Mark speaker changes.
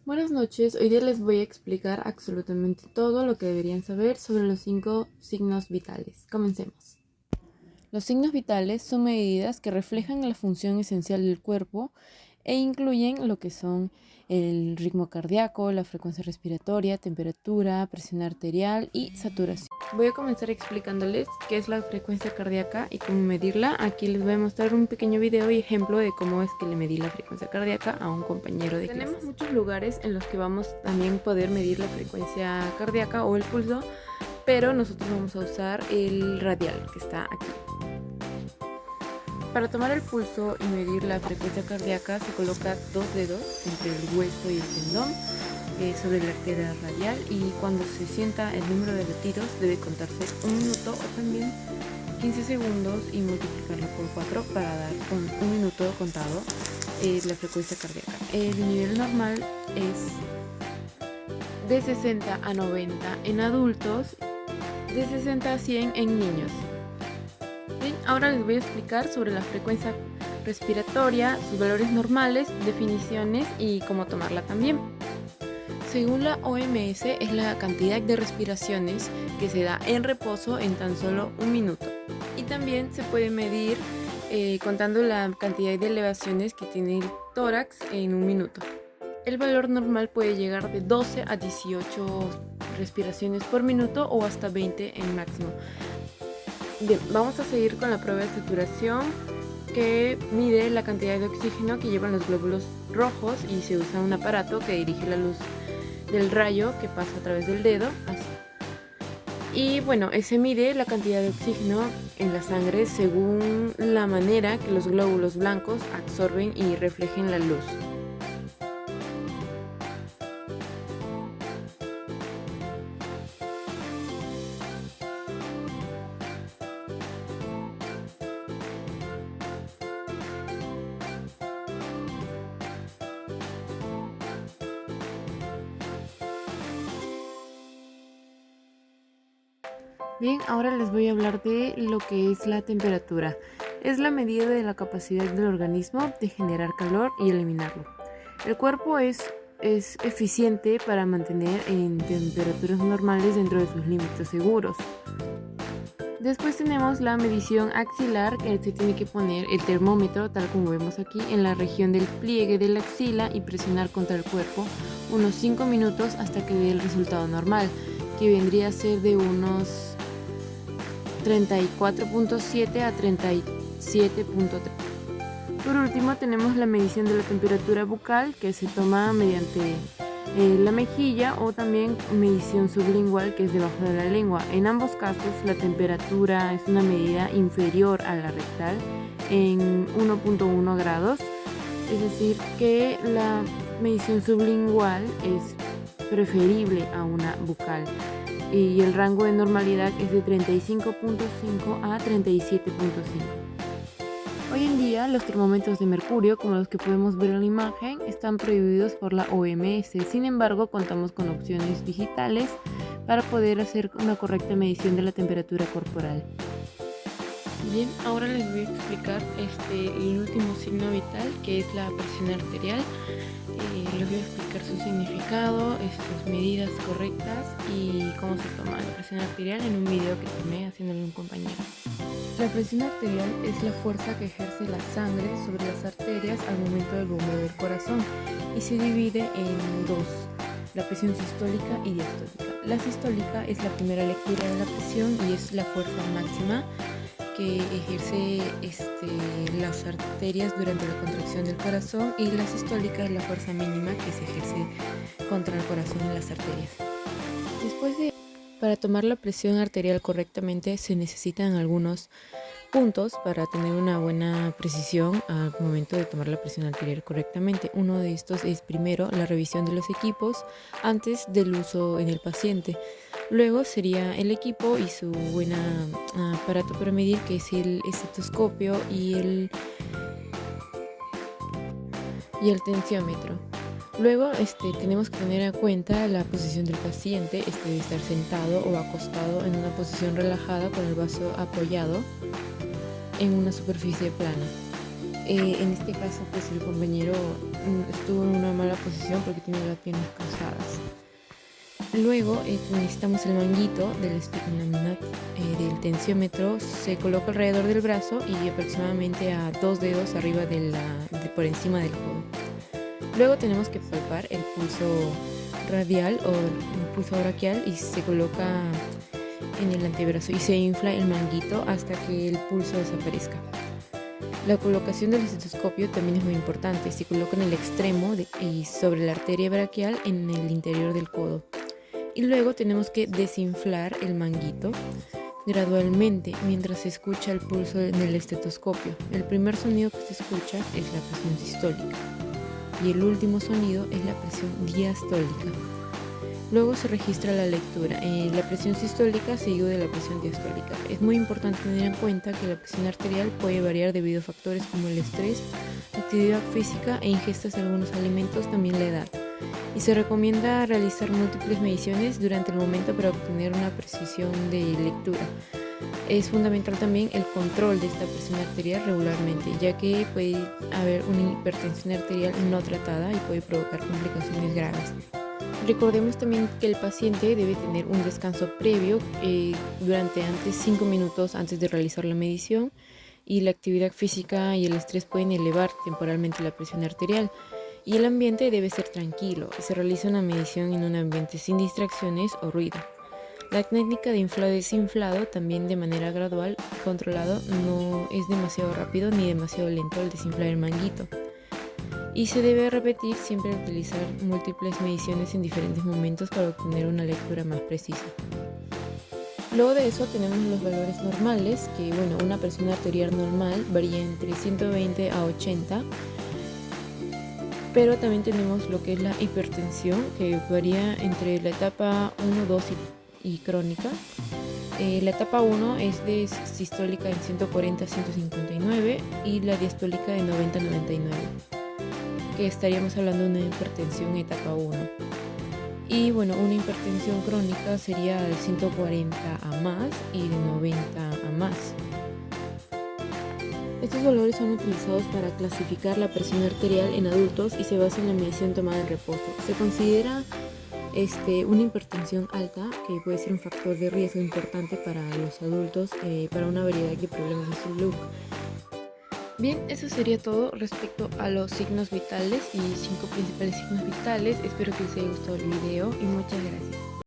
Speaker 1: Buenas noches, hoy día les voy a explicar absolutamente todo lo que deberían saber sobre los 5 signos vitales. Comencemos. Los signos vitales son medidas que reflejan la función esencial del cuerpo e incluyen lo que son el ritmo cardíaco, la frecuencia respiratoria, temperatura, presión arterial y saturación. Voy a comenzar explicándoles qué es la frecuencia cardíaca y cómo medirla. Aquí les voy a mostrar un pequeño video y ejemplo de cómo es que le medí la frecuencia cardíaca a un compañero de clase. Tenemos muchos lugares en los que vamos también poder medir la frecuencia cardíaca o el pulso, pero nosotros vamos a usar el radial que está aquí. Para tomar el pulso y medir la frecuencia cardíaca se coloca 2 dedos entre el hueso y el tendón sobre la arteria radial, y cuando se sienta el número de latidos debe contarse 1 minuto o también 15 segundos y multiplicarlo por 4 para dar con 1 minuto contado la frecuencia cardíaca. El nivel normal es de 60 a 90 en adultos, de 60 a 100 en niños. Bien, ahora les voy a explicar sobre la frecuencia respiratoria, sus valores normales, definiciones y cómo tomarla también. Según la OMS, es la cantidad de respiraciones que se da en reposo en tan solo 1 minuto. Y también se puede medir contando la cantidad de elevaciones que tiene el tórax en 1 minuto. El valor normal puede llegar de 12 a 18 respiraciones por minuto o hasta 20 en máximo. Bien, vamos a seguir con la prueba de saturación, que mide la cantidad de oxígeno que llevan los glóbulos rojos y se usa un aparato que dirige la luz del rayo que pasa a través del dedo, así. Y bueno, ese mide la cantidad de oxígeno en la sangre según la manera que los glóbulos blancos absorben y reflejen la luz. Bien, ahora les voy a hablar de lo que es la temperatura. Es la medida de la capacidad del organismo de generar calor y eliminarlo. El cuerpo es eficiente para mantener en temperaturas normales dentro de sus límites seguros. Después tenemos la medición axilar, que se tiene que poner el termómetro, tal como vemos aquí, en la región del pliegue de la axila y presionar contra el cuerpo unos 5 minutos hasta que dé el resultado normal, que vendría a ser de unos 34.7 a 37.3. Por último tenemos la medición de la temperatura bucal, que se toma mediante la mejilla, o también medición sublingual, que es debajo de la lengua. En ambos casos la temperatura es una medida inferior a la rectal en 1.1 grados, es decir que la medición sublingual es preferible a una bucal, y el rango de normalidad es de 35.5 a 37.5. Hoy en día los termómetros de mercurio, como los que podemos ver en la imagen, están prohibidos por la OMS. Sin embargo, contamos con opciones digitales para poder hacer una correcta medición de la temperatura corporal. Bien, ahora les voy a explicar el último signo vital, que es la presión arterial. Les voy a explicar su significado, sus medidas correctas y cómo se toma la presión arterial en un video que tomé haciéndole a un compañero. La presión arterial es la fuerza que ejerce la sangre sobre las arterias al momento del bombeo del corazón y se divide en dos: la presión sistólica y diastólica. La sistólica es la primera lectura de la presión y es la fuerza máxima que ejerce las arterias durante la contracción del corazón, y la sistólica es la fuerza mínima que se ejerce contra el corazón y las arterias. Para tomar la presión arterial correctamente se necesitan algunos puntos para tener una buena precisión al momento de tomar la presión arterial correctamente. Uno de estos es, primero, la revisión de los equipos antes del uso en el paciente. Luego sería el equipo y su buen aparato para medir, que es el estetoscopio y el tensiómetro. Luego tenemos que tener en cuenta la posición del paciente, debe estar sentado o acostado en una posición relajada con el brazo apoyado en una superficie plana. En este caso, pues el compañero estuvo en una mala posición porque tiene las piernas cruzadas. Luego necesitamos el manguito del del tensiómetro. Se coloca alrededor del brazo y aproximadamente a 2 dedos arriba por encima del codo. Luego tenemos que palpar el pulso radial o el pulso braquial y se coloca en el antebrazo y se infla el manguito hasta que el pulso desaparezca. La colocación del estetoscopio también es muy importante. Se coloca en el extremo y sobre la arteria braquial en el interior del codo. Y luego tenemos que desinflar el manguito gradualmente mientras se escucha el pulso en el estetoscopio. El primer sonido que se escucha es la presión sistólica y el último sonido es la presión diastólica. Luego se registra la lectura, la presión sistólica seguido de la presión diastólica. Es muy importante tener en cuenta que la presión arterial puede variar debido a factores como el estrés, actividad física e ingestas de algunos alimentos, también la edad. Y se recomienda realizar múltiples mediciones durante el momento para obtener una precisión de lectura. Es fundamental también el control de esta presión arterial regularmente, ya que puede haber una hipertensión arterial no tratada y puede provocar complicaciones graves. Recordemos también que el paciente debe tener un descanso previo durante antes 5 minutos antes de realizar la medición, y la actividad física y el estrés pueden elevar temporalmente la presión arterial. Y el ambiente debe ser tranquilo y se realiza una medición en un ambiente sin distracciones o ruido. La técnica de inflado y desinflado también de manera gradual y controlado, no es demasiado rápido ni demasiado lento al desinflar el manguito. Y se debe repetir siempre al utilizar múltiples mediciones en diferentes momentos para obtener una lectura más precisa. Luego de eso tenemos los valores normales, que una presión arterial normal varía entre 120 a 80. Pero también tenemos lo que es la hipertensión, que varía entre la etapa 1, 2 y crónica. La etapa 1 es de sistólica en 140 a 159 y la diastólica de 90 a 99, que estaríamos hablando de una hipertensión etapa 1. Y una hipertensión crónica sería de 140 a más y de 90 a más. Estos valores son utilizados para clasificar la presión arterial en adultos y se basa en la medición tomada en reposo. Se considera una hipertensión alta, que puede ser un factor de riesgo importante para los adultos, para una variedad de problemas de salud. Bien, eso sería todo respecto a los signos vitales y 5 principales signos vitales. Espero que les haya gustado el video y muchas gracias.